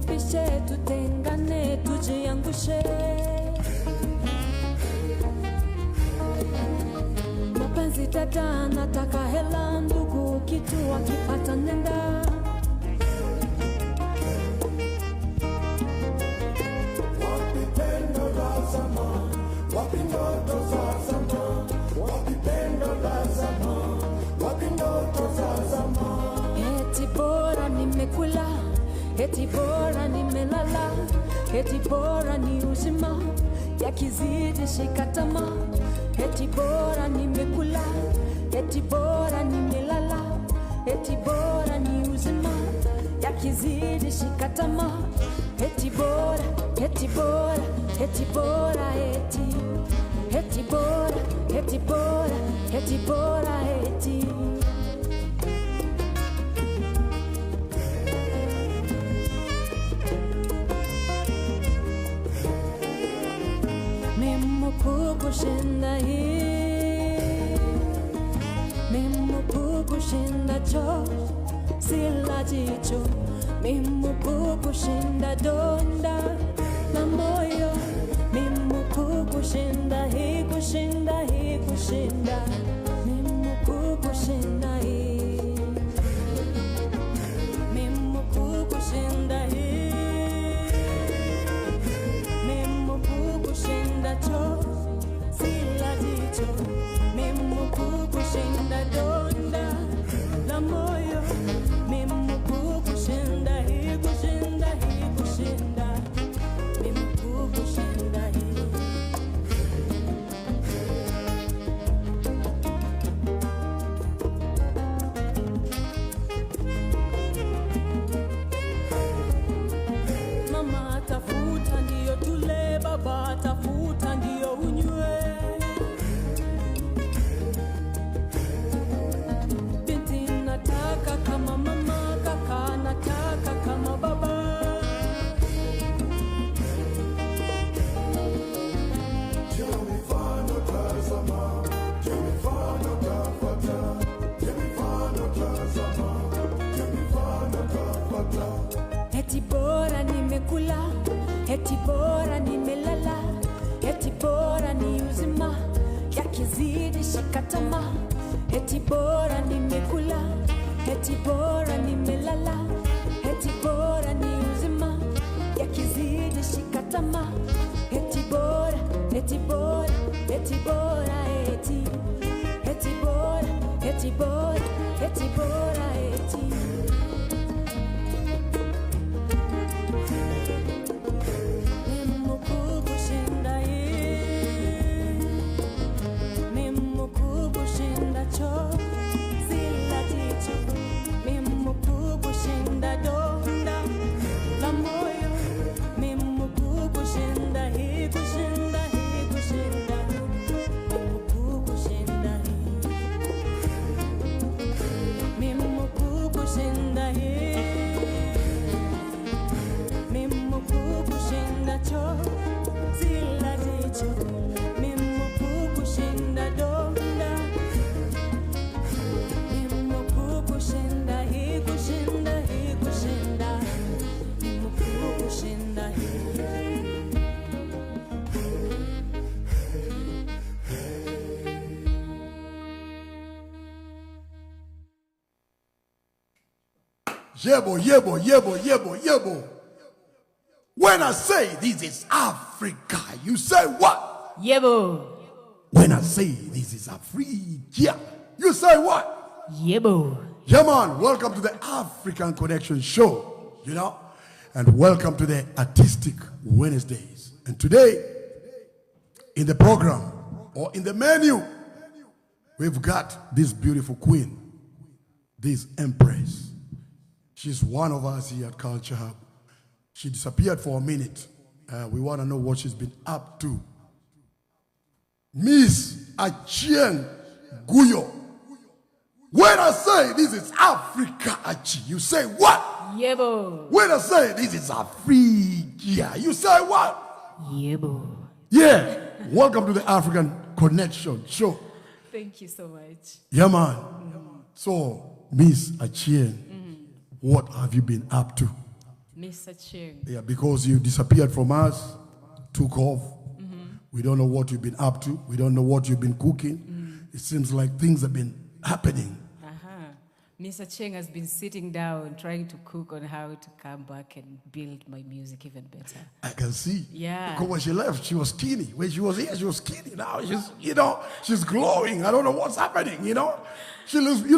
turekebishe, tutengane, tujiangushe. Mapenzi dada, nataka hela, ndugu kitu wakipata nenda. Eti bora nimekula, eti bora nimelala, eti bora ni uzima, yakizidi shikatama. Eti bora nimekula, eti bora nimelala, eti bora ni uzima, yakizidi shikatama. Eti bora, eti bora, eti bora, eti bora, eti bora, eti bora, eti. Memo kukushinda hii, memo kukushinda cho, sila jicho. Memo kukushinda donda la moyo, memo kukushinda hii, kushinda hii, kushinda. Memo kukushinda hii, memo kukushinda hii, memo kukushinda cho, sila jicho. Memo kukushinda donda la moyo, memo kukushinda hii, kushinda hii, kushinda. Memo kukushinda hii. Mama atafuta ndio tule, baba atafuta ndio unywe. Binti nataka kama mama, kaka nataka kama baba. Eti bora nimekula, eti bora nimelala, eti bora ni uzima, yakizidi shikatama. Eti bora nimekula, eti bora nimelala, eti bora ni uzima, yakizidi shikatama. Eti bora, eti bora, eti bora, eti. Eti bora, eti bora, eti bora, eti. Memo kukushinda hii, memo kukushinda cho, sila jicho. Memo kukushinda donda la moyo, memo kukushinda hii, kushinda hii, kushinda. Memo kukushinda hii, memo kukushinda hii, memo kukushinda cho, sila jicho. Memo kukushinda donda, memo kukushinda hii, kushinda hii, kushinda. Memo kukushinda hii. Yebo, yebo, yebo, yebo, yebo. When I say this is Africa, you say what? Yebo. When I say this is Africa, you say what? Yebo. Yeah, man, welcome to the African Connection Show, you know, and welcome to the Artistic Wednesdays. And today, in the program, or in the menu, we've got this beautiful queen, this empress. She's one of us here at Culture Hub. She disappeared for a minute. We want to know what she's been up to. Miss Achieng Guyo. When I say this is Africa, Achi, you say what? Yebo. When I say this is Africa, you say what? Yebo. Yeah. Welcome to the African Connection Show. Thank you so much. Yeah, man. So, Miss Achieng, what have you been up to? Miss Achieng. Yeah, because you disappeared from us, took off. We don't know what you've been up to. We don't know what you've been cooking. It seems like things have been happening. Miss Achieng has been sitting down trying to cook on how to come back and build my music even better. I can see. Yeah. Because when she left, she was skinny. When she was here, she was skinny. Now she's glowing. I don't know what's happening, you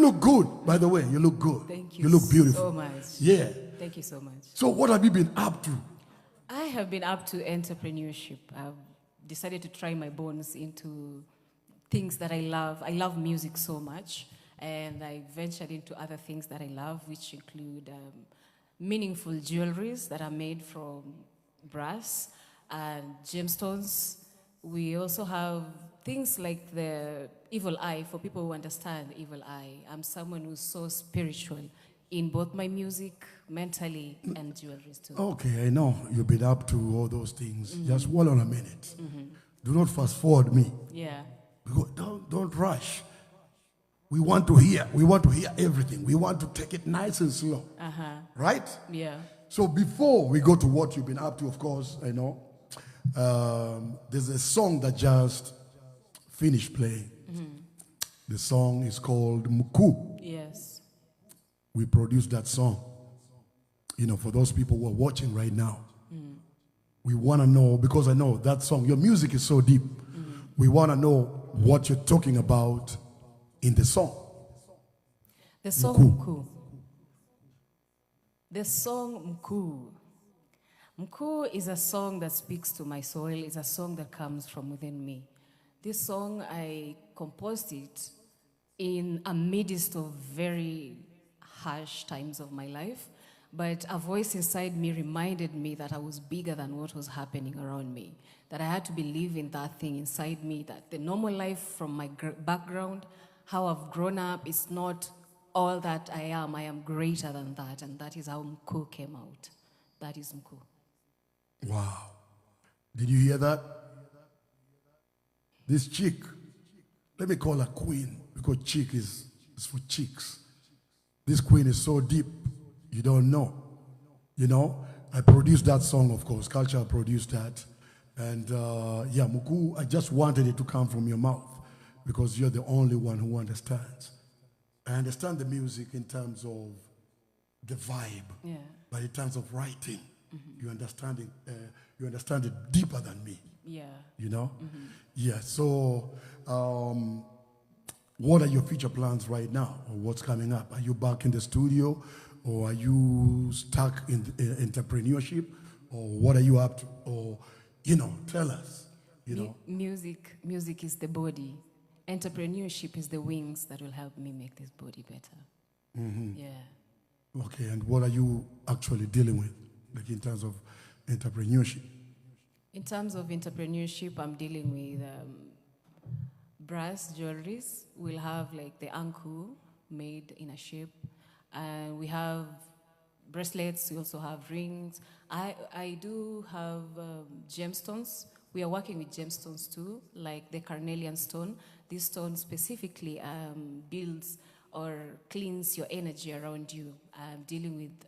look good, by the way. You look good. Thank you. You look beautiful. So much. Yeah. Thank you so much. So what have you been up to? I have been up to entrepreneurship. I've decided to try my bones into things that I love. I love music so much. And I ventured into other things that I love, which include meaningful jewelries that are made from brass and gemstones. We also have things like the evil eye, for people who understand the evil eye. I'm someone who's so spiritual in both my music, mentally, and jewelries too. Okay, I know you've been up to all those things. Just hold on a minute. Do not fast forward me. Yeah. Because don't rush. We want to hear everything. We want to take it nice and slow. Right? Yeah. So before we go to what you've been up to, of course, I know, there's a song that just finished playing. The song is called Muku. Yes. We produced that song. For those people who are watching right now, we want to know, because I know that song, your music is so deep. We want to know what you're talking about in the song. The song Mku. The song Mku. Mku is a song that speaks to my soul. It's a song that comes from within me. This song, I composed it in a midst of very harsh times of my life, but a voice inside me reminded me that I was bigger than what was happening around me, that I had to believe in that thing inside me, that the normal life from my background, how I've grown up, is not all that I am. I am greater than that, and that is how Mku came out. That is Mku. Wow. Did you hear that? This chick, let me call her queen, because chick is for chicks. This queen is so deep, you don't know. I produced that song, of course. Culture produced that. And yeah, Muku, I just wanted it to come from your mouth, because you're the only one who understands. I understand the music in terms of the vibe, but in terms of writing, you understand it deeper than me. Yeah. Yeah. So, what are your future plans right now, or what's coming up? Are you back in the studio, or are you stuck in entrepreneurship, or what are you up to? Or, tell us. Music is the body. Entrepreneurship is the wings that will help me make this body better. Yeah. Okay, and what are you actually dealing with, like in terms of entrepreneurship? In terms of entrepreneurship, I'm dealing with brass jewelries. We'll have like the anku made in a shape. And we have bracelets, we also have rings. I do have gemstones. We are working with gemstones too, like the carnelian stone. This stone specifically builds or cleans your energy around you. I'm dealing with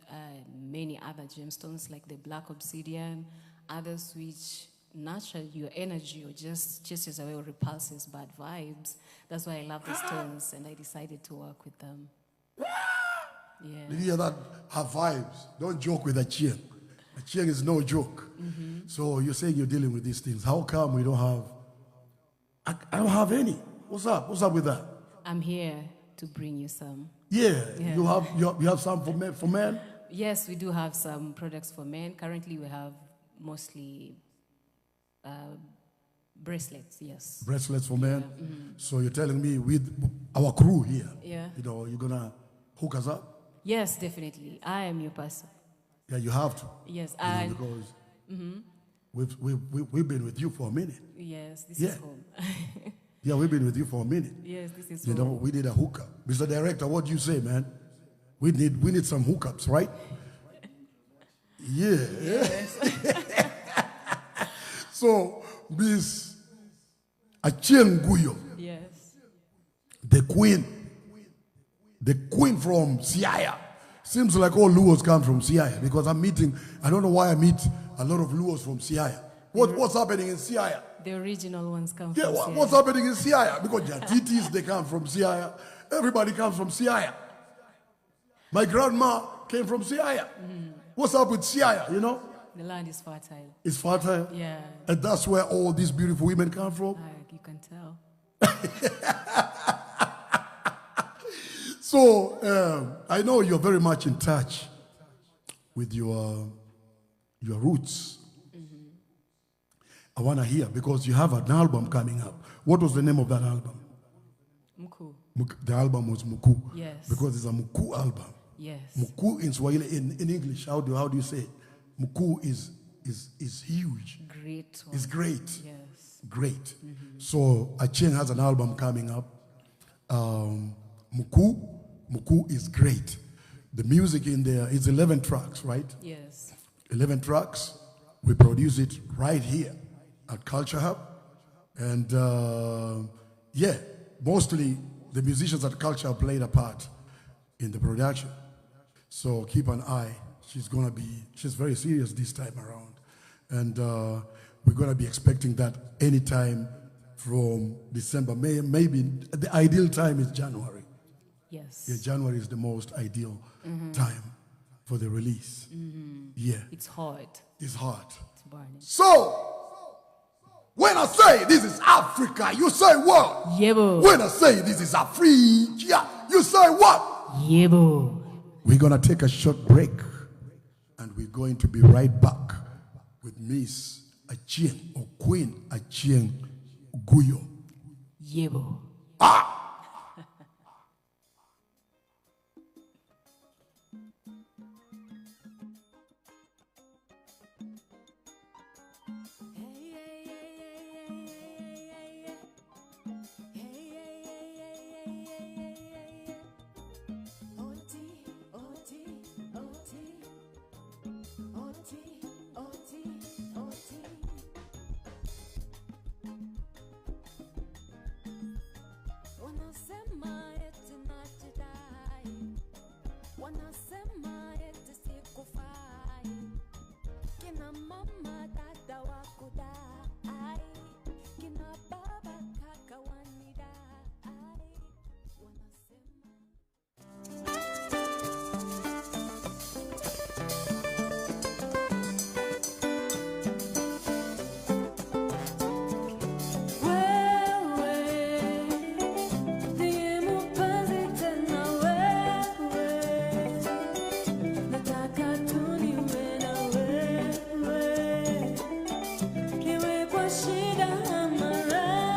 many other gemstones like the black obsidian, others which nurture your energy or just chases away or repulses bad vibes. That's why I love the stones, and I decided to work with them. Yeah. Did you hear that? Her vibes. Don't joke with Achieng. Achieng is no joke. So you're saying you're dealing with these things. How come we don't have... I don't have any. What's up? What's up with that? I'm here to bring you some. Yeah. You have some for men? Yes, we do have some products for men. Currently, we have mostly bracelets, yes. Bracelets for men? So you're telling me with our crew here, you're going to hook us up? Yes, definitely. I am your person. Yeah, you have to. Yes, because we've been with you for a minute. Yes, this is home. Yeah, we've been with you for a minute. Yes, this is home. We need a hookup. Mr. Director, what do you say, man? We need some hookups, right? Yeah. Yes. So, Miss Achieng Guyo, Yes. the queen from Siaya, Seems like all Luos come from Siaya because I'm meeting, I don't know why I meet a lot of Luos from Siaya. What's happening in Siaya? The original ones come Yeah, from Siaya. what's happening in Siaya? Because Jatitis, they come from Siaya. Everybody comes from Siaya. My grandma came from Siaya. What's up with Siaya, you know? The land is fertile. It's fertile. Yeah. And that's where all these beautiful women come from. You can tell. So I know you're very much in touch with your roots. I want to hear because you have an album coming up. What was the name of that album? Mku. The album was Muku. Yes. Because it's a Muku album. Yes. Muku in Swahili, in English, how do you say it? Muku is huge. Great one. It's great. Yes. Great. So Achieng has an album coming up. Muku is great. The music in there is 11 tracks, right? Yes. 11 tracks. We produce it right here at Culture Hub. And yeah, mostly the musicians at Culture Hub played a part in the production. So keep an eye. She's very serious this time around. And we're going to be expecting that anytime from December. Maybe the ideal time is January. Yes. Yeah, January is the most ideal time for the release. Yeah. It's hot. It's hot. It's burning. So, when I say this is Africa, you say what? Yebo. When I say this is Africa, you say what? Yebo. We're going to take a short break and we're going to be right back with Miss Achieng or Queen Achieng Guyo. Yebo. Shida hamara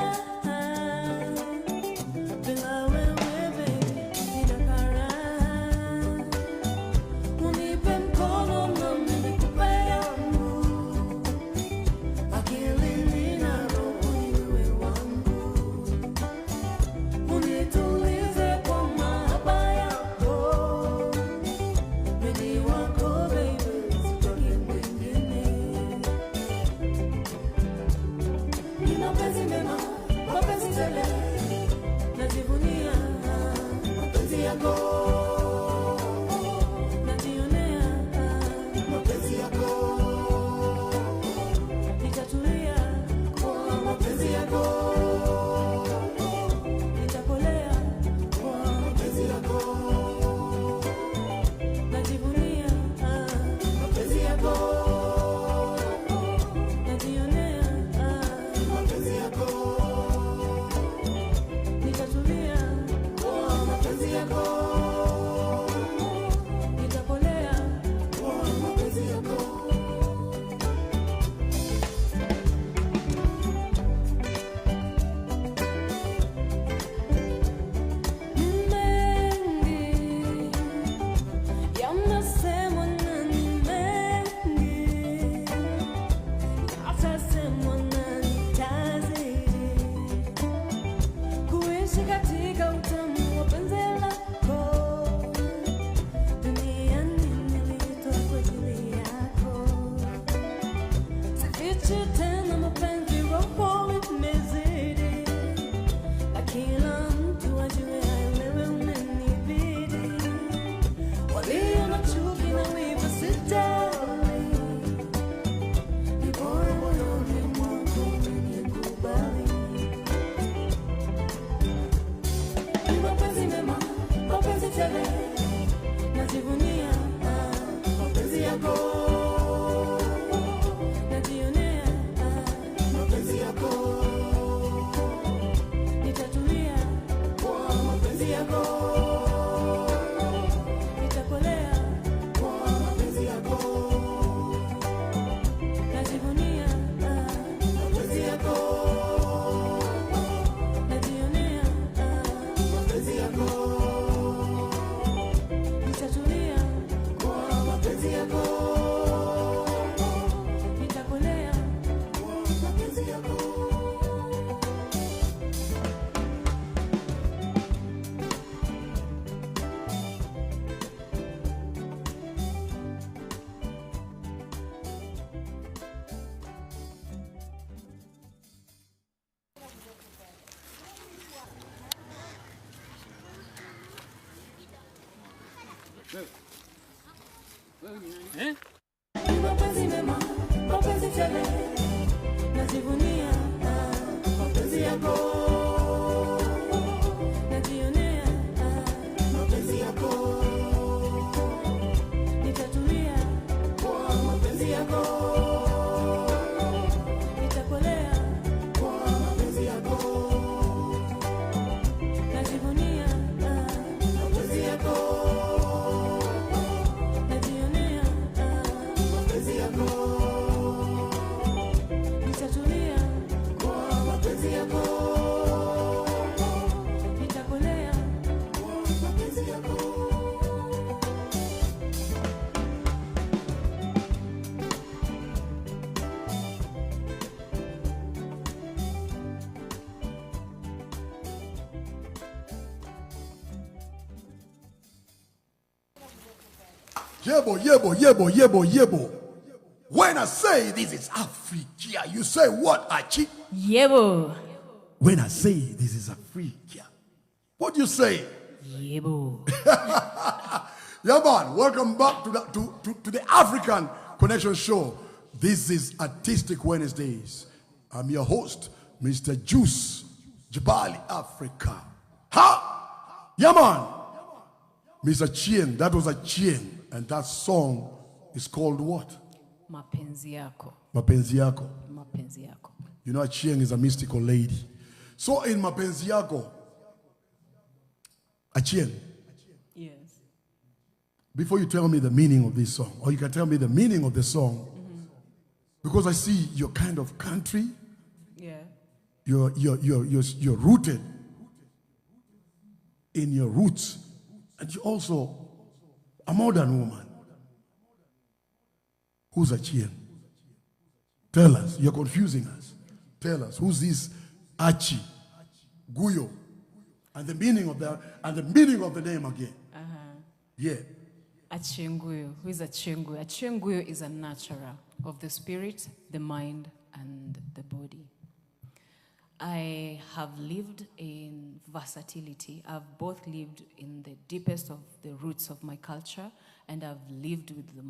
Mapenzi mema, mapenzi tele, najivunia mapenzi yako, najionea mapenzi yako, nitatulia kwa mapenzi yako, nitakolea kwa mapenzi yako, najivunia mapenzi yako, najionea mapenzi yako, nitatulia kwa mapenzi yako, nitakolea kwa mapenzi yako. Yebo, yebo, yebo, yebo, yebo. When I say this is Africa, you say what, Achi? Yebo. When I say this is Africa, what do you say? Yebo. Yeah, man. Welcome back to the African Connection Show. This is Artistic Wednesdays. I'm your host, Mr. Juice Jabali Africa. Ha! Yeah, man. Mr. Achieng, that was Achieng. And that song is called what? Mapenzi yako. Mapenzi Yako. Mapenzi yako. You know, Achieng is a mystical lady. So in Mapenzi Yako, Achieng, Yes. before you tell me the meaning of this song, or you can tell me the meaning of the song, because I see you're kind of country, Yeah. you're rooted in your roots, and you're also a modern woman. Who's Achieng? Tell us. You're confusing us. Tell us. Who's this Achieng Guyo? And the meaning of the name again. Yeah. Achieng Guyo. Who is Achieng Guyo? Achieng Guyo is a nurturer of the spirit, the mind, and the body. I have lived in versatility. I've both lived in the deepest of the roots of my culture, and I've lived with the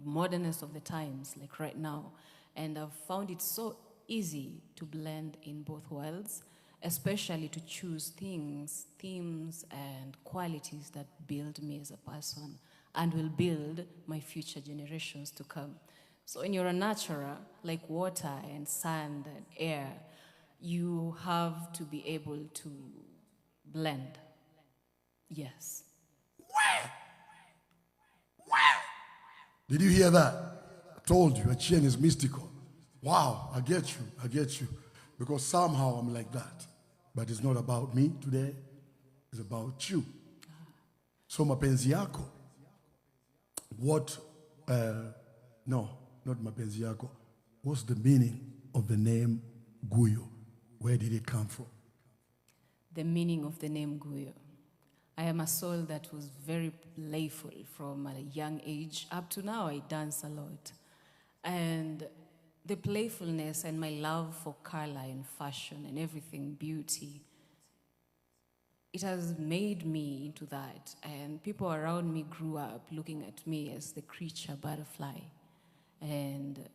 modernest of the times, like right now. And I've found it so easy to blend in both worlds, especially to choose themes, and qualities that build me as a person and will build my future generations to come. So when you're a nurturer, like water and sand and air, you have to be able to blend. Yes. Did you hear that? I told you, Achieng is mystical. Wow, I get you. Because somehow I'm like that. But it's not about me today. It's about you. So Mapenzi Yako. What, no, not Mapenzi Yako. What's the meaning of the name Guyo? Where did it come from? The meaning of the name Guyo. I am a soul that was very playful from a young age. Up to now, I dance a lot. And the playfulness and my love for color and fashion and everything, beauty, it has made me into that. And people around me grew up looking at me as the creature butterfly. And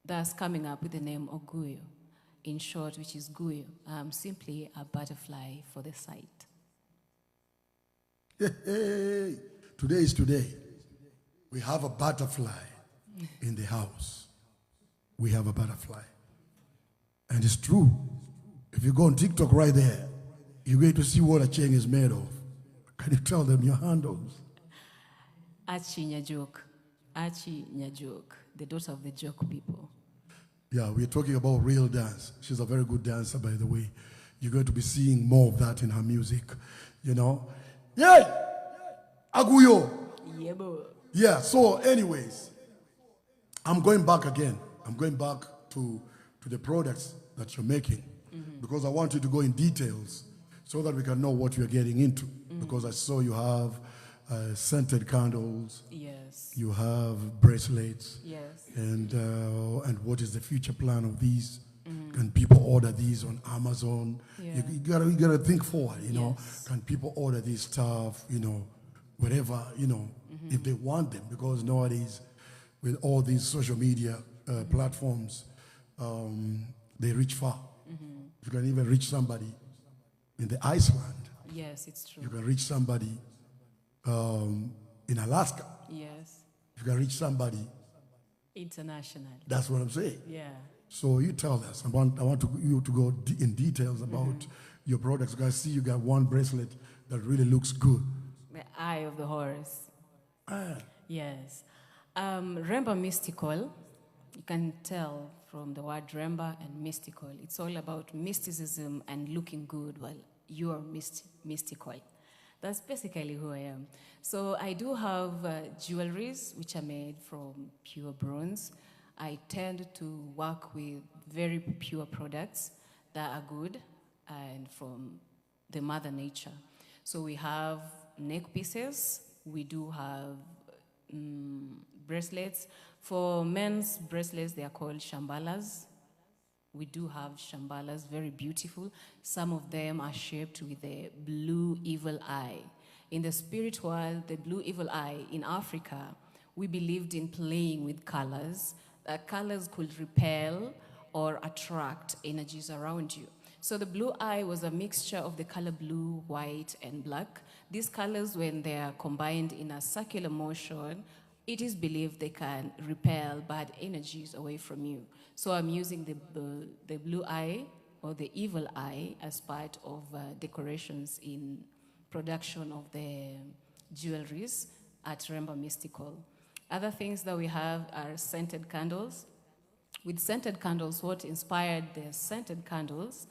thus coming up with the name Oguyo, in short, which is Guyo. I'm simply a butterfly for the sight. Hey, today is today. We have a butterfly in the house. We have a butterfly. And it's true. If you go on TikTok right there, you're going to see what Achieng is made of. Can you tell them your handles? Achi Nyajok, the daughter of the joke people. Yeah, we're talking about real dance. She's a very good dancer, by the way. You're going to be seeing more of that in her music, you know. Yeah, Aguyo. Yebo. Yeah, so anyways, I'm going back again. I'm going back to the products that you're making because I want you to go in details so that we can know what we're getting into. Because I saw you have scented candles. Yes. You have bracelets. Yes. And what is the future plan of these? Can people order these on Amazon? Yeah. You gotta think forward, you know. Yes. Can people order this stuff, you know, whatever, if they want them, because nowadays with all these social media platforms, they reach far. You can even reach somebody in the Iceland. Yes, it's true. You can reach somebody in Alaska. Yes. You can reach somebody. International. That's what I'm saying. Yeah. So you tell us. I want you to go in details about your products. Because I see you got one bracelet that really looks good. The eye of the horse. Ah. Yes. Remba mystical. You can tell from the word remba and mystical. It's all about mysticism and looking good while you are mystical. That's basically who I am. So I do have jewelries which are made from pure bronze. I tend to work with very pure products that are good and from the mother nature. So we have neck pieces. We do have bracelets. For men's bracelets, they are called shambalas. We do have shambalas, very beautiful. Some of them are shaped with a blue evil eye. In the spirit world, the blue evil eye in Africa, we believed in playing with colors. Colors could repel or attract energies around you. So the blue eye was a mixture of the color blue, white, and black. These colors, when they are combined in a circular motion, it is believed they can repel bad energies away from you. So I'm using the blue eye or the evil eye as part of decorations in production of the jewelries at Remba Mystical. Other things that we have are scented candles. With scented candles, what inspired the scented candles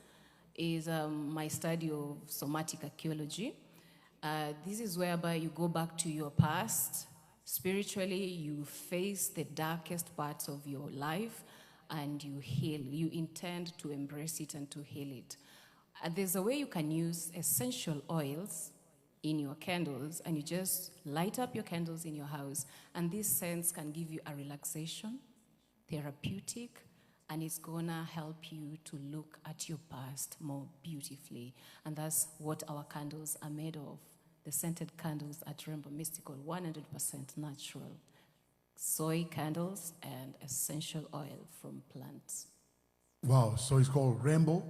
is my study of somatic archaeology. This is whereby you go back to your past. Spiritually, you face the darkest parts of your life and you heal. You intend to embrace it and to heal it. There's a way you can use essential oils in your candles, and you just light up your candles in your house, and these scents can give you a relaxation, therapeutic, and it's gonna help you to look at your past more beautifully. And that's what our candles are made of. The scented candles at Remba Mystical, 100% natural. Soy candles and essential oil from plants. Wow, so it's called Remba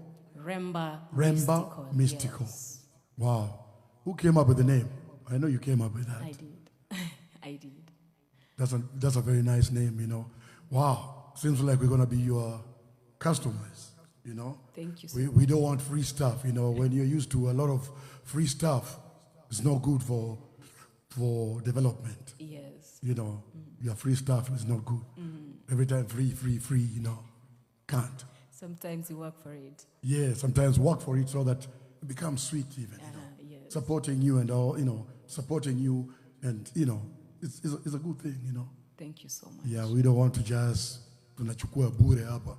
Mystical. Yes. Wow. Who came up with the name? I know you came up with that. I did. I did. That's a very nice name, Wow. Seems like we're going to be your customers, Thank you so We don't want free stuff, When you're used to a lot of free stuff, it's not good for development. Yes. Your free stuff is not good. Every time free, can't. Sometimes you work for it. Yeah, sometimes work for it so that it becomes sweet even, Yes. Supporting you and all, supporting you and, it's a good thing, Thank you so much. Yeah, we don't want to just tunachukua bure hapa,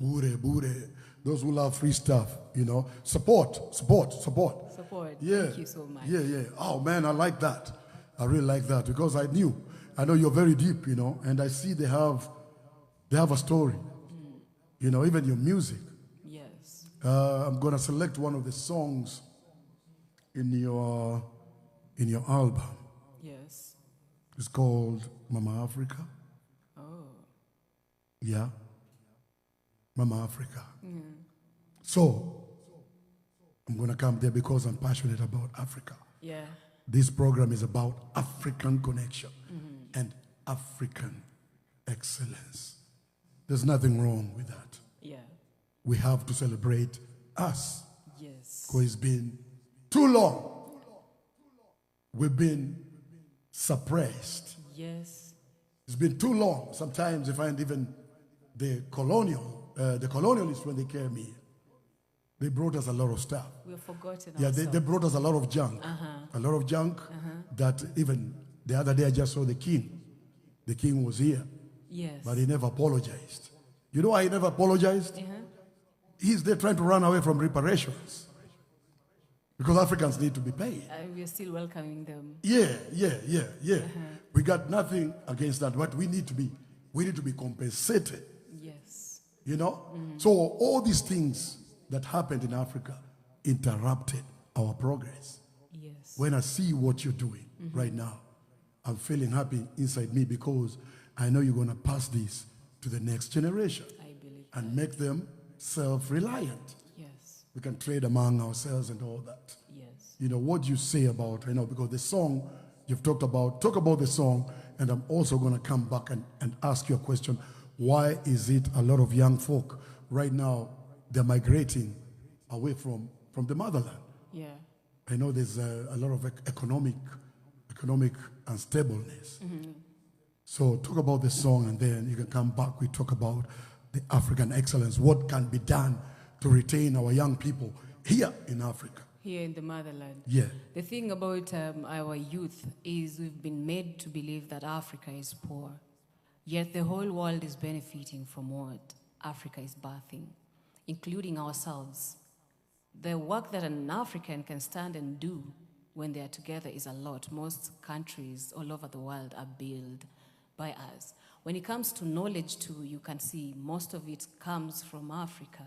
bure. Those who love free stuff, support. Support. Yeah. Thank you so much. Yeah. Oh man, I like that. I really like that because I know you're very deep, and I see they have a story. Even your music. Yes. I'm gonna select one of the songs in your album. Yes. It's called Mama Africa. Oh. Yeah. Mama Africa. So, I'm going to come there because I'm passionate about Africa. Yeah. This program is about African connection and African excellence. There's nothing wrong with that. Yeah. We have to celebrate us. Yes. Because it's been too long. We've been suppressed. Yes. It's been too long. Sometimes you find even the colonialists, when they came here, they brought us a lot of stuff. We have forgotten Yeah, ourselves. they brought us a lot of junk. A lot of junk that even the other day I just saw the king. The king was here, Yes. but he never apologized. You know why he never apologized? He's there trying to run away from reparations. Because Africans need to be paid. We are still welcoming them. Yeah. We got nothing against that, but we need to be compensated. Yes. So all these things that happened in Africa interrupted our progress. Yes. Yes. When I see what you're doing right now, I'm feeling happy inside me because I know you're going to pass this to the next generation. I believe and make them self-reliant. Yes. We can trade among ourselves and all that. Yes. You know, what you say about, because the song you've talk about the song, and I'm also going to come back and ask you a question. Why is it a lot of young folk right now, they're migrating away from the motherland? Yeah. I know there's a lot of economic unstableness. So talk about the song, and then you can come back. We talk about the African excellence. What can be done to retain our young people here in Africa? Here in the motherland. Yeah. The thing about our youth is we've been made to believe that Africa is poor. Yet the whole world is benefiting from what Africa is birthing, including ourselves. The work that an African can stand and do when they are together is a lot. Most countries all over the world are built by us. When it comes to knowledge too, you can see most of it comes from Africa.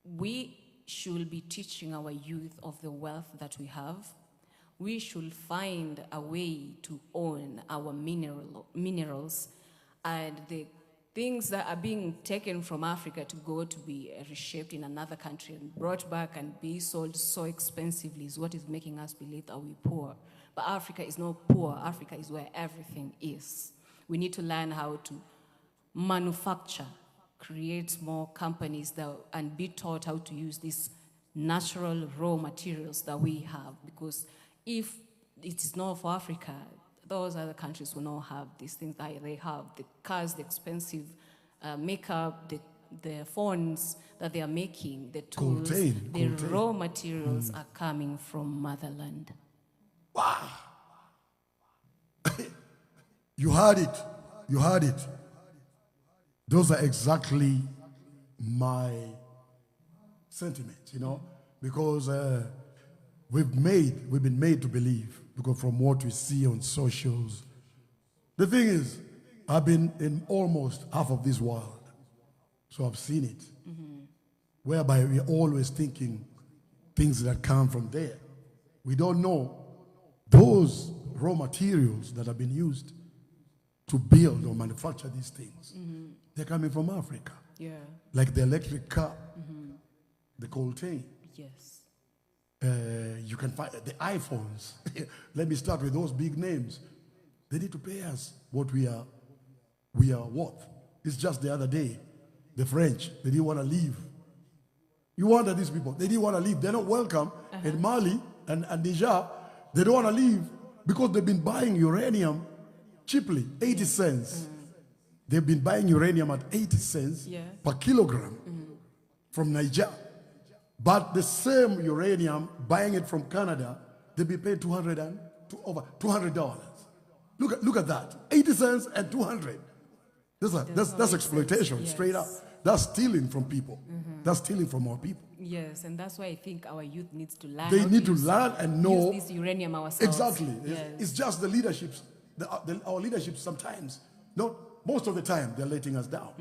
We should be teaching our youth of the wealth that we have. We should find a way to own our minerals and the things that are being taken from Africa to go to be reshaped in another country and brought back and be sold so expensively is what is making us believe that we're poor. But Africa is not poor. Africa is where everything is. We need to learn how to manufacture, create more companies and be taught how to use these natural raw materials that we have. Because if it is not for Africa, those other countries will not have these things that they have. The cars, the expensive makeup, the phones that they are making, the tools, the raw materials are coming from motherland. Wow. You heard it. You heard it. Those are exactly my sentiments, because we've been made to believe, because from what we see on socials. The thing is, I've been in almost half of this world, so I've seen it, whereby we're always thinking things that come from there. We don't know those raw materials that have been used to build or manufacture these things. They're coming from Africa. Yeah. Like the electric car, the coltan. Yes. You can find the iPhones. Let me start with those big names. They need to pay us what we are worth. It's just the other day, the French, they didn't want to leave. You wonder these people, they didn't want to leave. They're not welcome in Mali and Niger. They don't want to leave because they've been buying uranium cheaply, 80 cents. They've been buying uranium at 80 cents per kilogram from Niger. But the same uranium, buying it from Canada, they'll be paid over $200. Look at that, 80 cents and 200. That's exploitation, straight up. That's stealing from people. That's stealing from our people. Yes, and that's why I think our youth needs to learn. They need to learn and know. Use this uranium ourselves. Exactly. Yes. It's just the leaderships. Our leadership sometimes, most of the time, they're letting us down.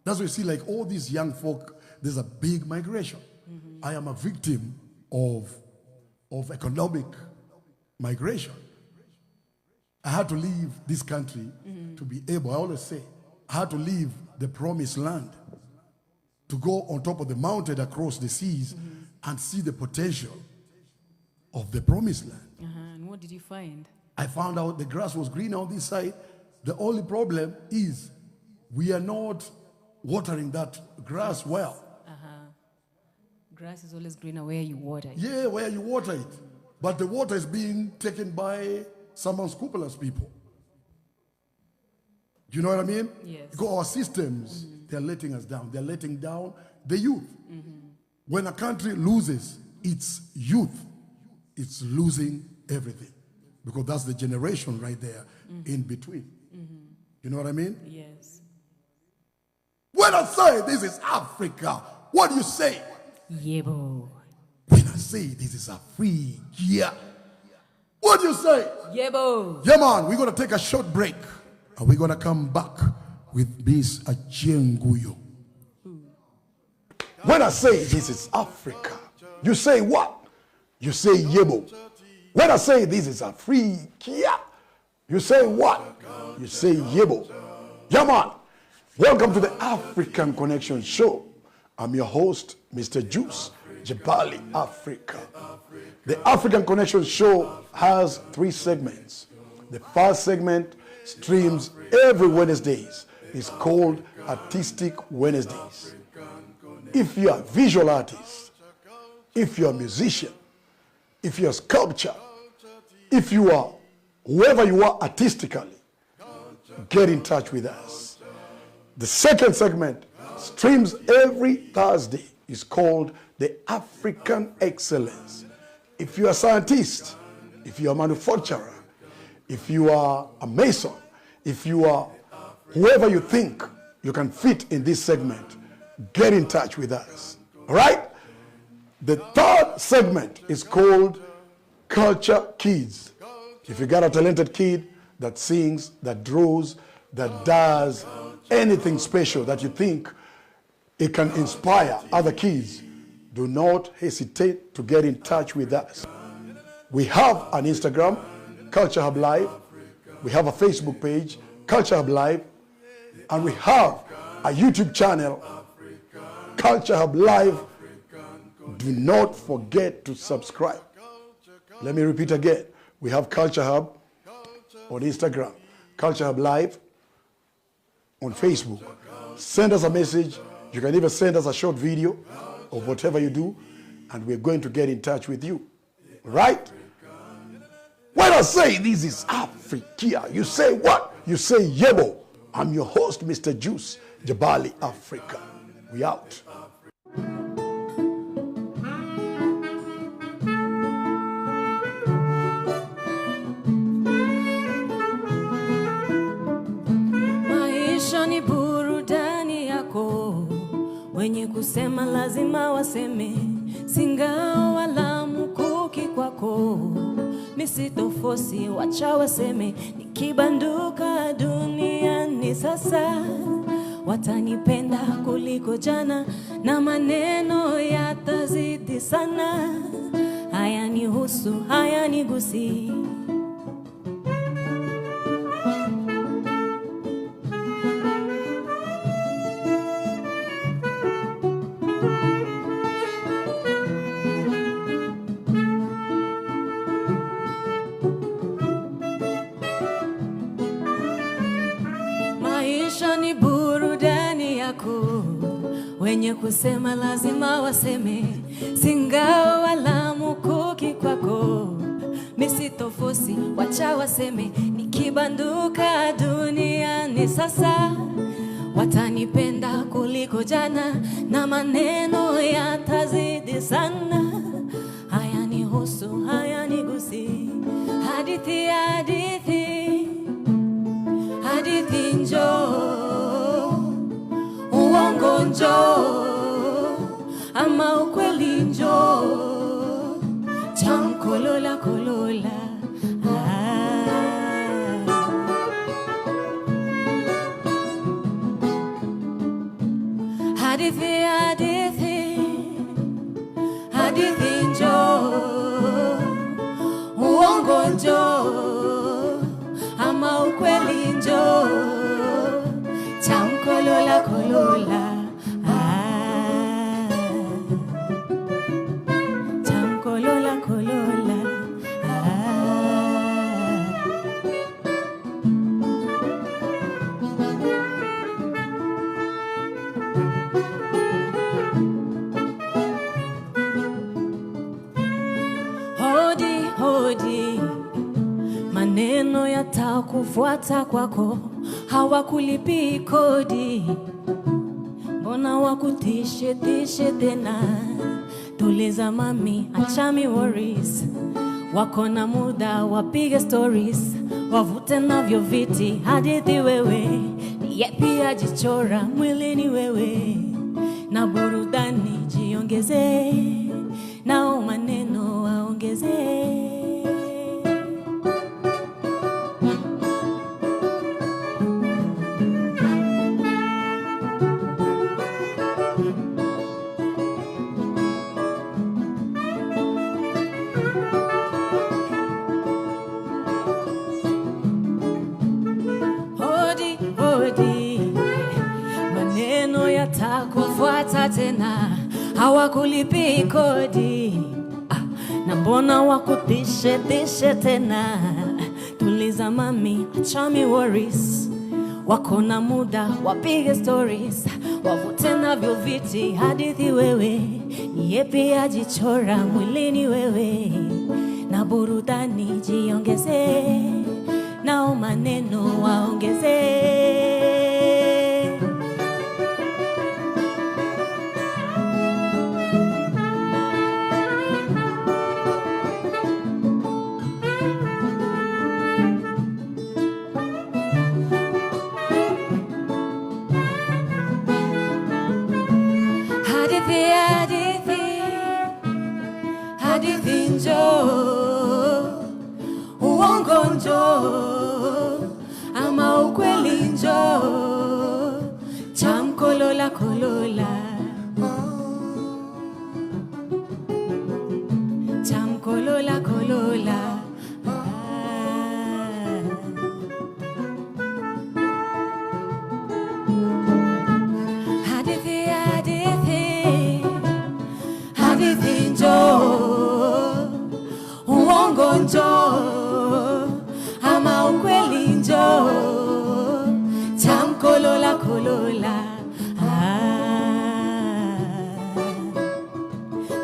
That's why you see, like all these young folk, there's a big migration. I am a victim of economic migration. I had to leave this country to be able, I always say, I had to leave the promised land to go on top of the mountain across the seas and see the potential of the promised land. And what did you find? I found out the grass was green on this side. The only problem is we are not watering that grass well. Grass is always greener where you water it. Yeah, where you water it. But the water is being taken by some unscrupulous people. Do you know what I mean? Yes. Because our systems, they're letting us down. They're letting down the youth. When a country loses its youth, it's losing everything. Because that's the generation right there in between. You know what I mean? Yes. When I say this is Africa, what do you say? Yebo. When I say this is Africa, what do you say? Yebo. Yeah, man, we're going to take a short break. And we're going to come back with Miss Achieng Guyo. When I say this is Africa, you say what? you say yebo. When I say this is Africa, you say what? You say yebo. Yeah, man. Welcome to the African Connection Show. I'm your host, Mr. Juice, Jabali, Africa. The African Connection Show has 3 segments. The first segment streams every Wednesdays. It's called Artistic Wednesdays. If you're a visual artist, if you're a musician, if you're a sculptor, if you are whoever you are artistically, get in touch with us. The second segment streams every Thursday. It's called the African Excellence. If you're a scientist, if you're a manufacturer, if you are a mason, if you are whoever you think you can fit in this segment, get in touch with us. All right? The third segment is called Culture Kids. If you got a talented kid that sings, that draws, that does anything special that you think it can inspire other kids, do not hesitate to get in touch with us. We have an Instagram, Culture Hub Live. We have a Facebook page, Culture Hub Live. And we have a YouTube channel, Culture Hub Live. Do not forget to subscribe. Let me repeat again. We have Culture Hub on Instagram, Culture Hub Live on Facebook. Send us a message. You can even send us a short video of whatever you do, and we're going to get in touch with you. Right? When I say this is Africa, you say what? You say yebo. I'm your host, Mr. Juice, Jabali, Africa. We out. Maisha ni burudani yako, wenye kusema lazima waseme, singao wala mkuki kwako, misitofosi wacha waseme, nikibanduka duniani sasa, watanipenda kuliko jana, na maneno yatazidi sana, hayanihusu, hayanigusi. Maisha ni burudani yako, wenye kusema lazima waseme, singao wala mkuki kwako, misitofosi wacha waseme, nikibanduka duniani sasa, watanipenda kuliko jana, na maneno yatazidi sana, hayanihusu, hayanigusi. Hadithi, hadithi, hadithi njoo, uongo njoo, ama ukweli njoo, chamkolola kolola. Hadithi, hadithi, hadithi njoo, uongo njoo, ama ukweli njoo, chamkolola kolola. Chamkolola kolola. Hodi, hodi, maneno yatakufuata kwako, hawakulipi kodi, mbona wakutishe tishe tena? Tuliza mami, achami worries, wako na muda wapige stories, wavute navyo viti, hadithi wewe, yepi ajichora mwilini wewe, na burudani jiongeze, nao maneno waongeze. kufuata tena, hawakulipi kodi. Na mbona wakutishe tena? Tuliza mami, acha mi worries. Wako na muda, wapige stories, wavute navyo viti, hadithi wewe. Ni yepi ajichora mwilini wewe? Na burudani jiongeze, nao maneno waongeze. Hadithi njoo, uongo njoo, ama ukweli njoo, chamkolola kolola, chamkolola kolola. Hadithi njoo, uongo njoo, ama ukweli njoo, chamkolola kolola,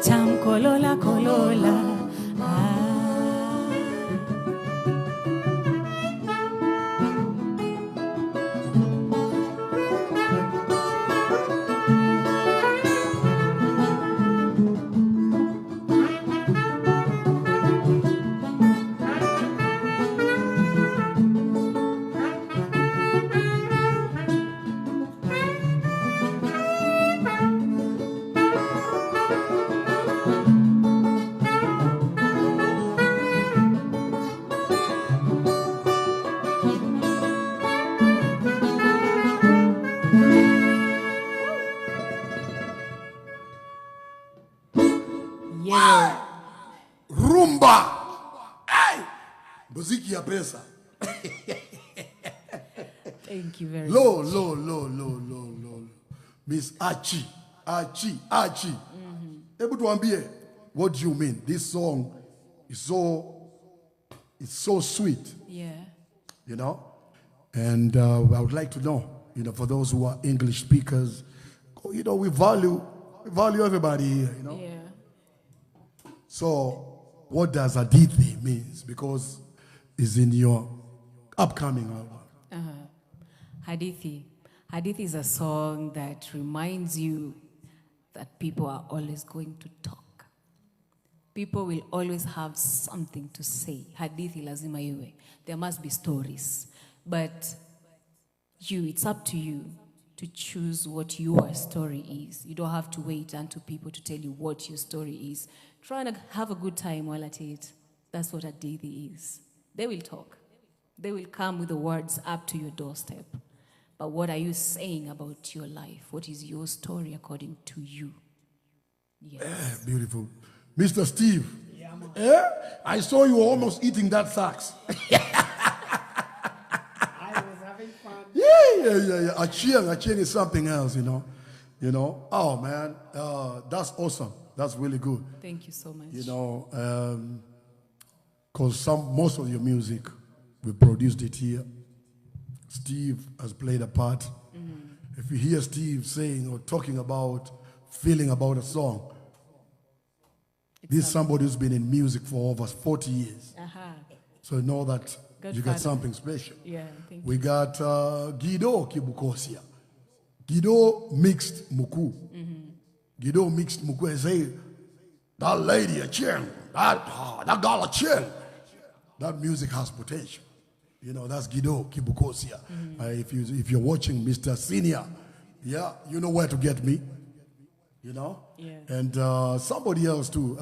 chamkolola kolola. Yeah. Rumba. Hey. Muziki ya pesa. Thank you very Low. Miss Achi. Able to ambie, what do you mean? This song is so sweet. Yeah. You know? And I would like to know, for those who are English speakers, we value everybody here, Yeah. So, what does Hadithi means? Because it's in your upcoming album. Hadithi. Hadithi is a song that reminds you that people are always going to talk. People will always have something to say. Hadithi lazima iwe. There must be stories. But it's up to you to choose what your story is. You don't have to wait until people to tell you what your story is. Try and have a good time while at it. That's what Hadithi is. They will talk. They will come with the words up to your doorstep. But what are you saying about your life? What is your story according to you? Yes. Beautiful. Mr. Steve. I saw you almost eating that sax. Yeah. Achieng is something else, Oh, man, that's awesome. That's really good. Thank you so much. Because most of your music, we produced it here. Steve has played a part. Mm-hmm. If you hear Steve saying or talking about, feeling about a song, this is somebody who's been in music for over 40 years. So know that you got something special. Yeah, thank you. We got Guido Kibukosia. Guido mixed Muku. Mm-hmm. Guido mixed Muku and say, that lady Achieng, that girl Achieng, that music has potential. That's Guido Kibukosia. Mm-hmm. If you're watching Mr. Senior, you know where to get me. Yeah. And somebody else too,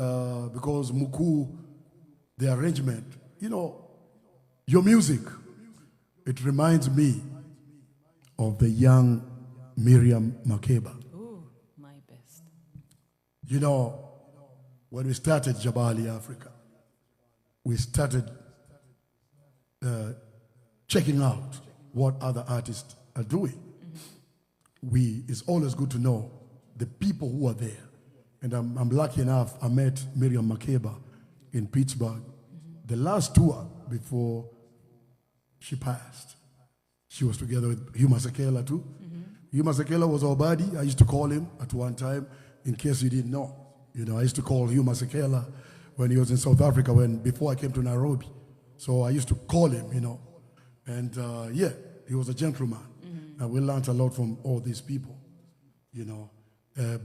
because Muku, the arrangement, your music, it reminds me of the young Miriam Makeba. Ooh, my best. When we started Jabali Africa, we started checking out what other artists are doing. Mm-hmm. it's always good to know the people who are there. And I'm lucky enough, I met Miriam Makeba in Pittsburgh, the last tour before she passed. She was together with Hugh Masekela too. Hugh Masekela was our buddy. I used to call him at one time, in case you didn't know. You know, I used to call Hugh Masekela when he was in South Africa, before I came to Nairobi. So I used to call him, you know. And yeah, he was a gentleman. And we learned a lot from all these people, you know,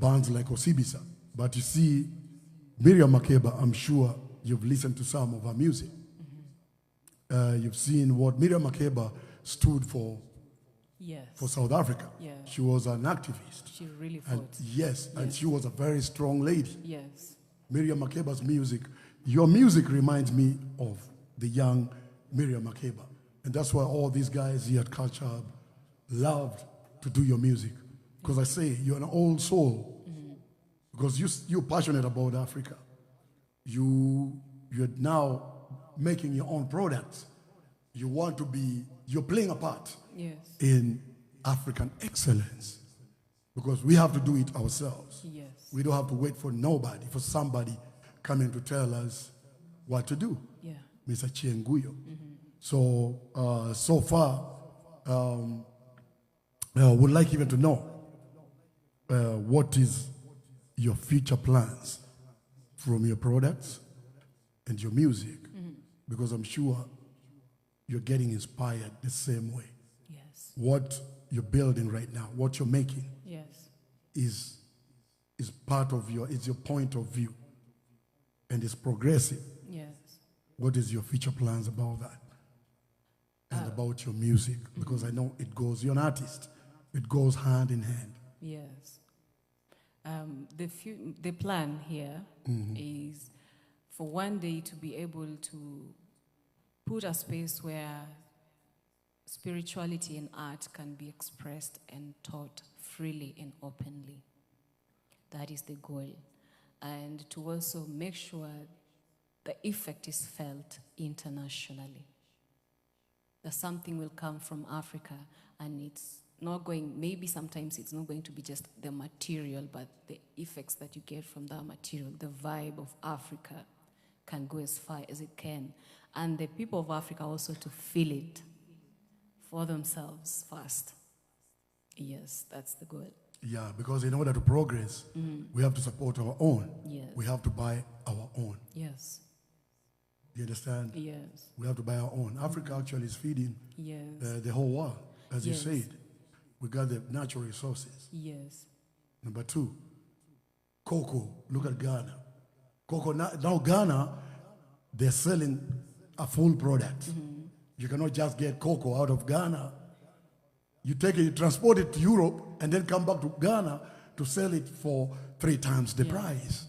bands like Osibisa. But you see, Miriam Makeba, I'm sure you've listened to some of her music. You've seen what Miriam Makeba stood for South Africa. Yeah. She was an activist. She really fought. Yes, and she was a very strong lady. Yes. Miriam Makeba's music, your music reminds me of the young Miriam Makeba. And that's why all these guys here at Culture Hub loved to do your music. Because I say, you're an old soul. Because you're passionate about Africa. You're now making your own products. You're playing a part in African excellence. Because we have to do it ourselves. Yes. We don't have to wait for nobody, for somebody coming to tell us what to do. Yeah. Mr. Achieng Guyo. So, so far, would like even to know what is your future plans from your products and your music, because I'm sure you're getting inspired the same way. Yes. What you're building right now, what you're making, is part of it's your point of view, and it's progressive. Yes. What is your future plans about that? And about your music, because I know you're an artist. It goes hand in hand. Yes. The plan here is for one day to be able to put a space where spirituality and art can be expressed and taught freely and openly. That is the goal. And to also make sure the effect is felt internationally. That something will come from Africa, and it's not going, maybe sometimes it's not going to be just the material, but the effects that you get from that material, the vibe of Africa can go as far as it can. And the people of Africa also to feel it for themselves first. Yes, that's the goal. Yeah, because in order to progress, we have to support our own. Yes. We have to buy our own. Yes. You understand? Yes. We have to buy our own. Africa actually is feeding the whole world, as you said. We got the natural resources. Yes. Number two, cocoa. Look at Ghana. Cocoa, now Ghana, they're selling a full product. You cannot just get cocoa out of Ghana. You take it, you transport it to Europe, and then come back to Ghana to sell it for 3 times the price.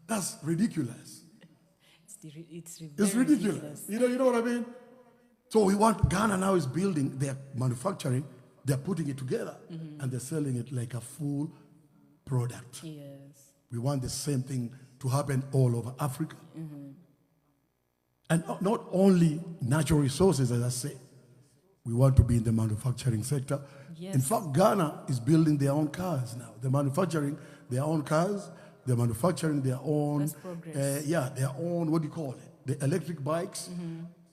That's ridiculous. It's ridiculous. You know what I mean? So Ghana now is building, they're manufacturing, they're putting it together, and they're selling it like a full product. Yes. We want the same thing to happen all over Africa. And not only natural resources, as I say, we want to be in the manufacturing sector. Yes. In fact, Ghana is building their own cars now. They're manufacturing their own cars. They're manufacturing their own, That's progress. their own, what do you call it? The electric bikes.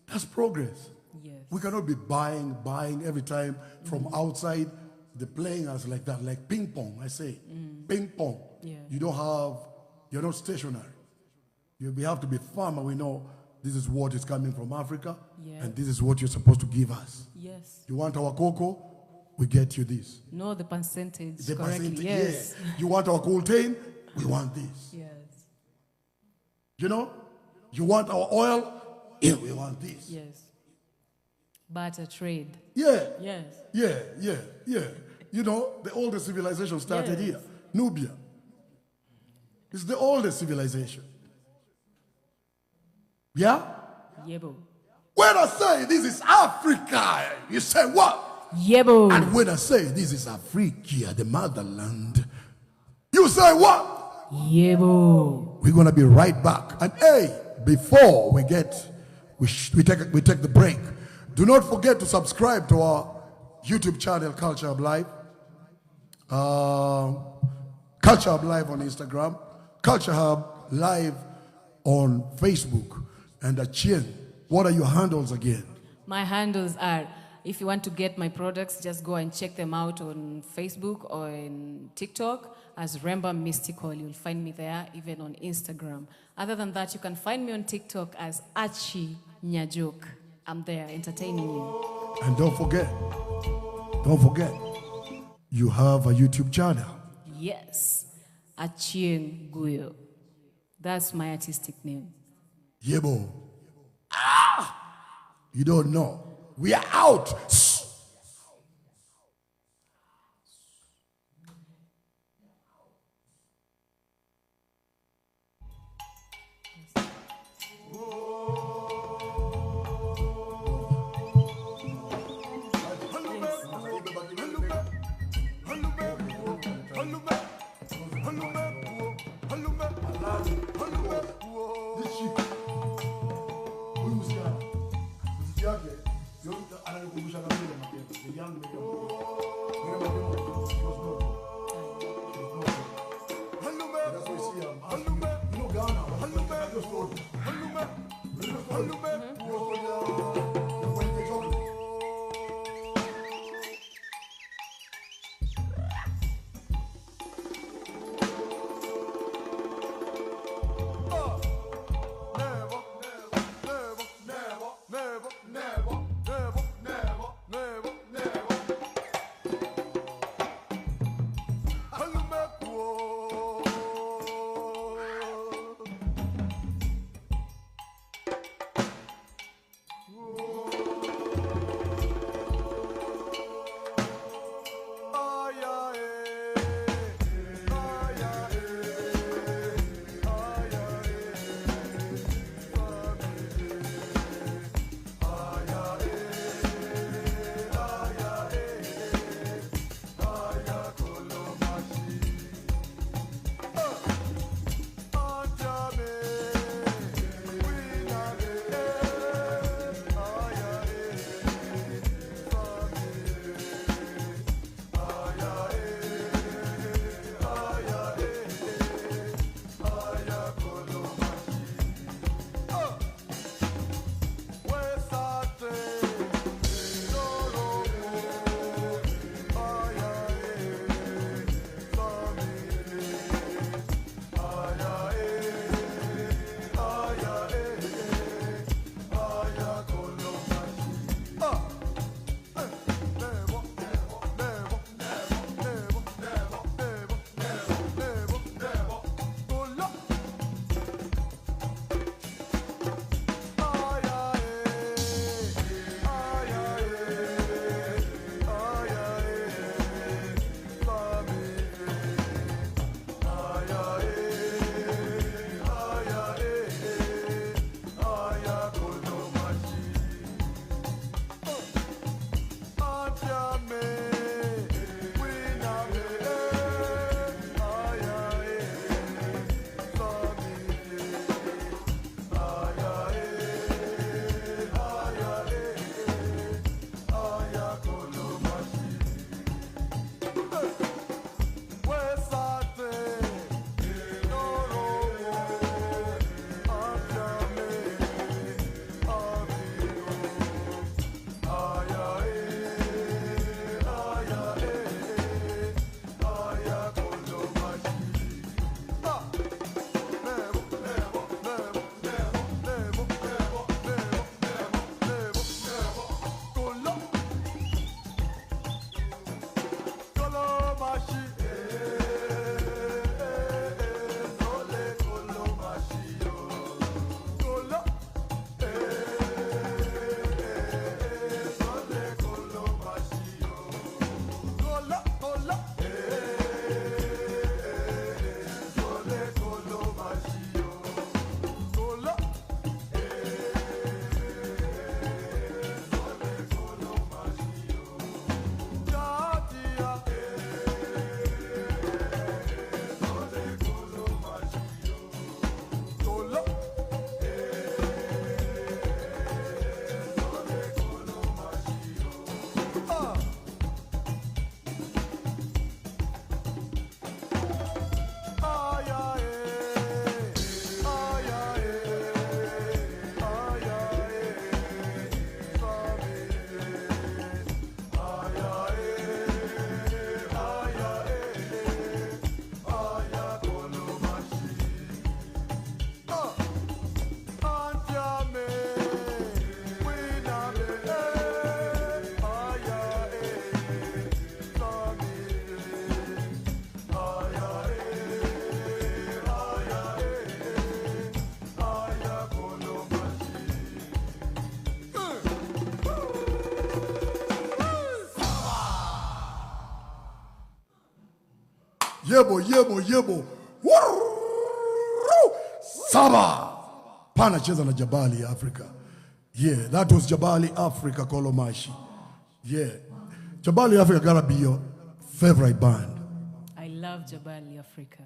That's progress. Yes. We cannot be buying every time from outside. They're playing us like that, like ping pong, I say. Ping pong. Yeah. You're not stationary. We have to be firm, and we know this is what is coming from Africa, and this is what you're supposed to give us. Yes. You want our cocoa? We get you this. No, the percentage. The correctly. percentage, Yes. yeah. You want our coltan? We want this. Yes. You know? You want our oil? Yeah, we want this. Yes. Barter trade. Yeah. Yes. Yeah. You know, the oldest civilization started here. Nubia. It's the oldest civilization. Yeah? Yebo. When I say this is Africa, you say what? Yebo. And when I say this is Africa, the motherland, you say what? Yebo. We're going to be right back. And hey, before we take the break, do not forget to subscribe to our YouTube channel, Culture Hub Live. Culture Hub Live on Instagram, Culture Hub Live on Facebook, and Achieng. What are your handles again? My handles are, if you want to get my products, just go and check them out on Facebook or on TikTok as Remba Mystical. You'll find me there, even on Instagram. Other than that, you can find me on TikTok as Achieng Guyo. I'm there entertaining you. And don't forget, you have a YouTube channel. Yes, Achieng Guyo. That's my artistic name. Yebo. You don't know. We are out. Yake, yo anakumbusha kabisa Yebo, yebo, yebo. Woo! Saba. Pana cheza na Jabali Africa. Yeah, that was Jabali Africa Kolomashi. Yeah. Jabali Africa gotta be your favorite band. I love Jabali Africa.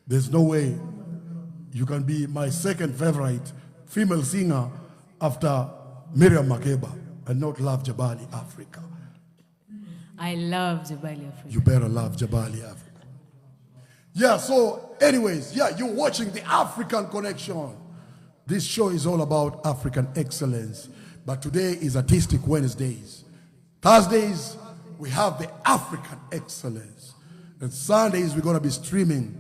There's no way you can be my second favorite female singer after Miriam Makeba and not love Jabali Africa. I love Jabali Africa. You better love Jabali Africa. Yeah, so anyways, yeah, you're watching the African Connection. This show is all about African excellence. But today is Artistic Wednesdays. Thursdays, we have the African excellence. And Sundays, we're going to be streaming.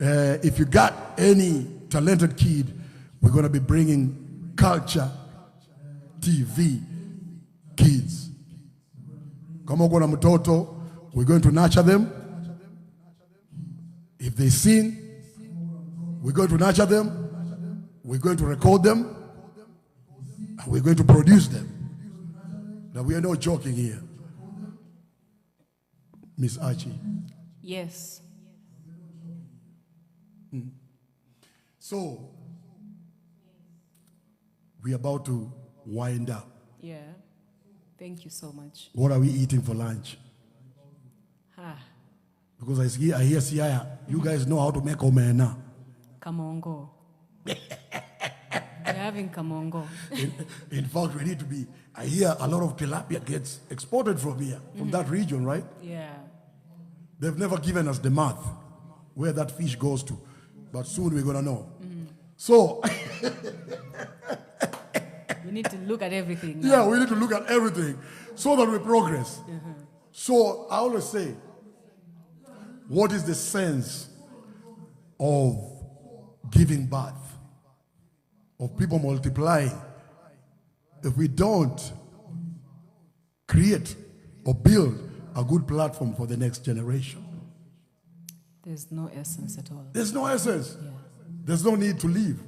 If you got any talented kid, we're going to be bringing Culture TV kids. Kama uko na mtoto, we're going to nurture them. If they sing, we're going to nurture them. We're going to record them. And we're going to produce them. Now, we are not joking here. Miss Achi. Yes. So, we're about to wind up. Yeah. Thank you so much. What are we eating for lunch? Ah, Because I hear Siaya, you guys know how to make omena. kamongo. We're having kamongo. In fact, we need to be, I hear a lot of tilapia gets exported from here, from that region, right? Yeah. They've never given us the math where that fish goes to, but soon we're gonna know. So, We need to look at everything. yeah, we need to look at everything so that we progress. So I always say, what is the sense of giving birth, of people multiplying, if we don't create or build a good platform for the next generation? There's no essence at all. There's no essence. Yeah. There's no need to live.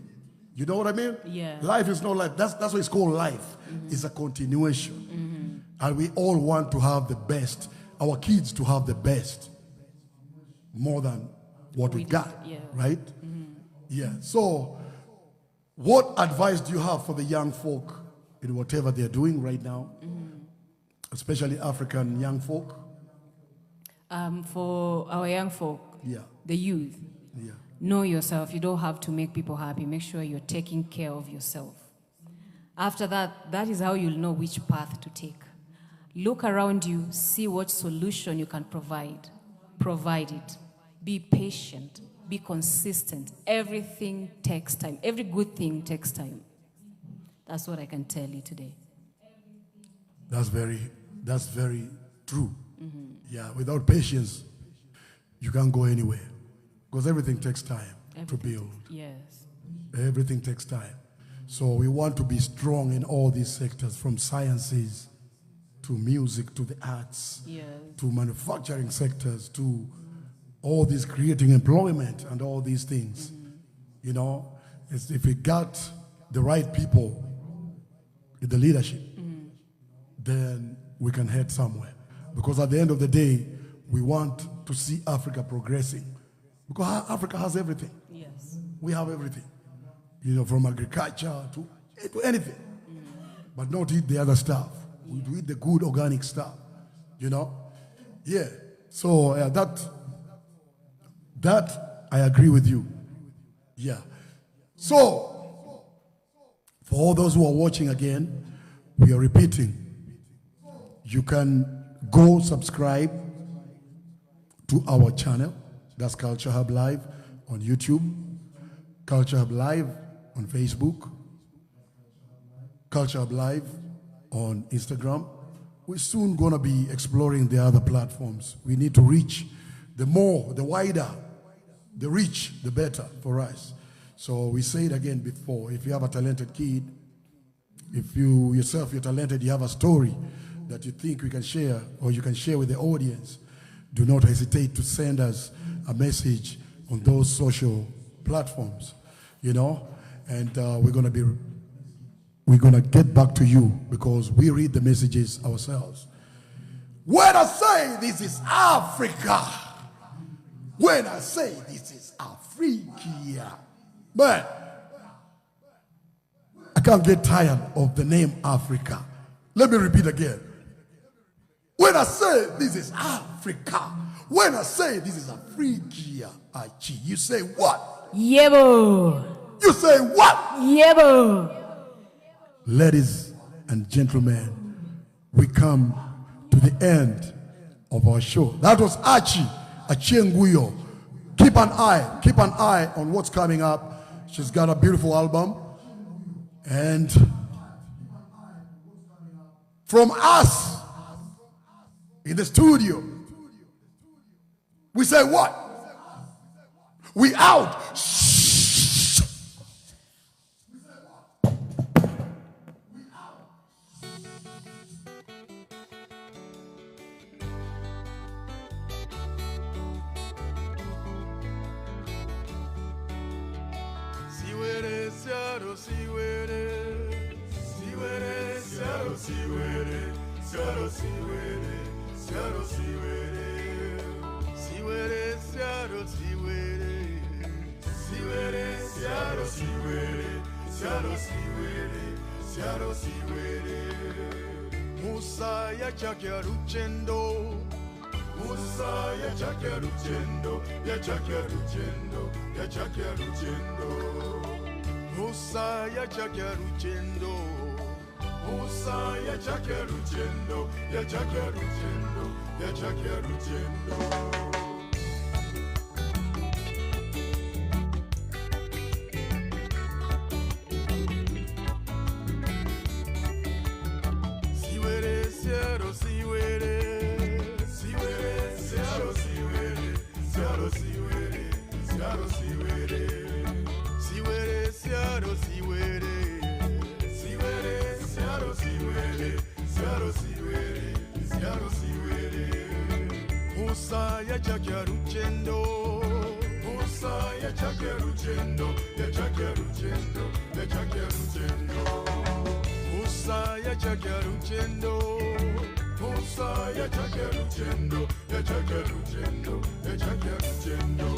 You know what I mean? Yeah. Life is not life. That's what it's called life. It's a continuation. And we all want to have the best. Our kids to have the best. More than what we got. Yeah. Right? Yeah. So, what advice do you have for the young folk in whatever they're doing right now? Especially African young folk? For our young folk, Yeah. the youth, Yeah. know yourself. You don't have to make people happy. Make sure you're taking care of yourself. After that, that is how you'll know which path to take. Look around you, see what solution you can provide. Provide it. Be patient. Be consistent. Everything takes time. Every good thing takes time. That's what I can tell you today. That's very true. Yeah, without patience, you can't go anywhere. Because everything takes time to build. Yes. Everything takes time. So we want to be strong in all these sectors, from sciences to music to the arts, Yes. to manufacturing sectors, to all these creating employment and all these things. You know, if we got the right people in the leadership, then we can head somewhere. Because at the end of the day, we want to see Africa progressing. Because Africa has everything. Yes. We have everything. You know, from agriculture to anything. But not eat the other stuff. We eat the good organic stuff. You know? Yeah. So that I agree with you. Yeah. So, for all those who are watching again, we are repeating. You can go subscribe to our channel. That's Culture Hub Live on YouTube, Culture Hub Live on Facebook, Culture Hub Live on Instagram. We're soon going to be exploring the other platforms. We need to reach the wider the reach, the better for us. So we say it again before, if you have a talented kid, if you yourself, you're talented, you have a story that you think we can share or you can share with the audience, do not hesitate to send us a message on those social platforms, you know, and we're going to get back to you because we read the messages ourselves. When I say this is Africa, When I say this is Africa, man, I can't get tired of the name Africa. Let me repeat again. When I say this is Africa, when I say this is Africa, you say what? Yebo. You say what? Yebo. Ladies and gentlemen, we come to the end of our show. That was Achieng Guyo. Keep an eye on what's coming up. She's got a beautiful album. And from us in the studio, we say what? We out. Musa ya chakia ruchendo, Musa ya chakia ruchendo, ya chakia ruchendo, ya chakia ruchendo. Musa ya chakia ruchendo, Musa ya chakia ruchendo, ya chakia ruchendo, ya chakia ruchendo. Musa ya chakia ruchendo, Musa ya chakia ruchendo, ya chakia ruchendo, ya chakia ruchendo. Musa ya chakia ruchendo, Musa ya chakia ruchendo, ya chakia ruchendo, ya chakia ruchendo.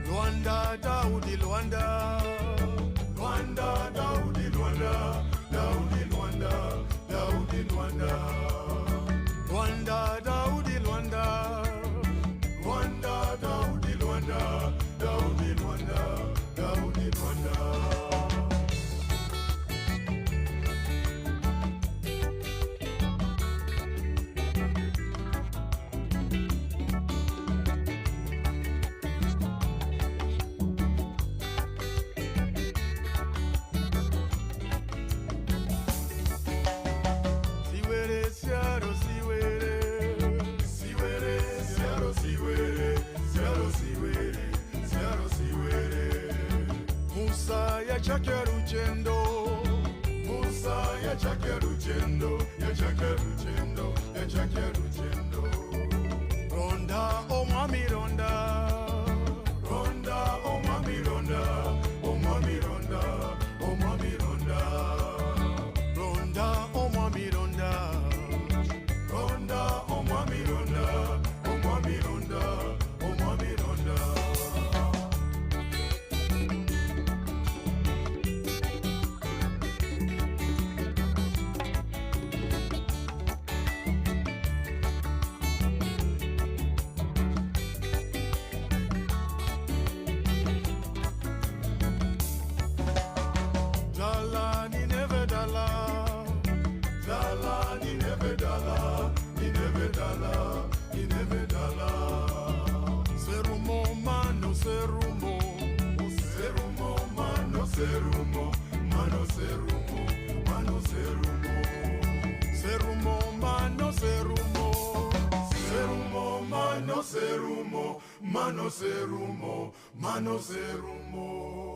Luanda, Daudi, Luanda, Luanda, Daudi, Luanda, Daudi, Luanda, Daudi, Luanda, Luanda, Daudi, Luanda, Luanda, Daudi, Luanda, Daudi, Luanda, Daudi, Luanda. Musa ya chakia ruchendo, Musa ya chakia ruchendo, ya chakia ruchendo, ya chakia ruchendo. Ronda, oh mami ronda, ronda, oh mami ronda, oh mami ronda, oh mami ronda. Ronda, oh mami ronda, ronda, oh mami ronda, oh mami ronda, oh mami ronda. mano serumo, mano serumo.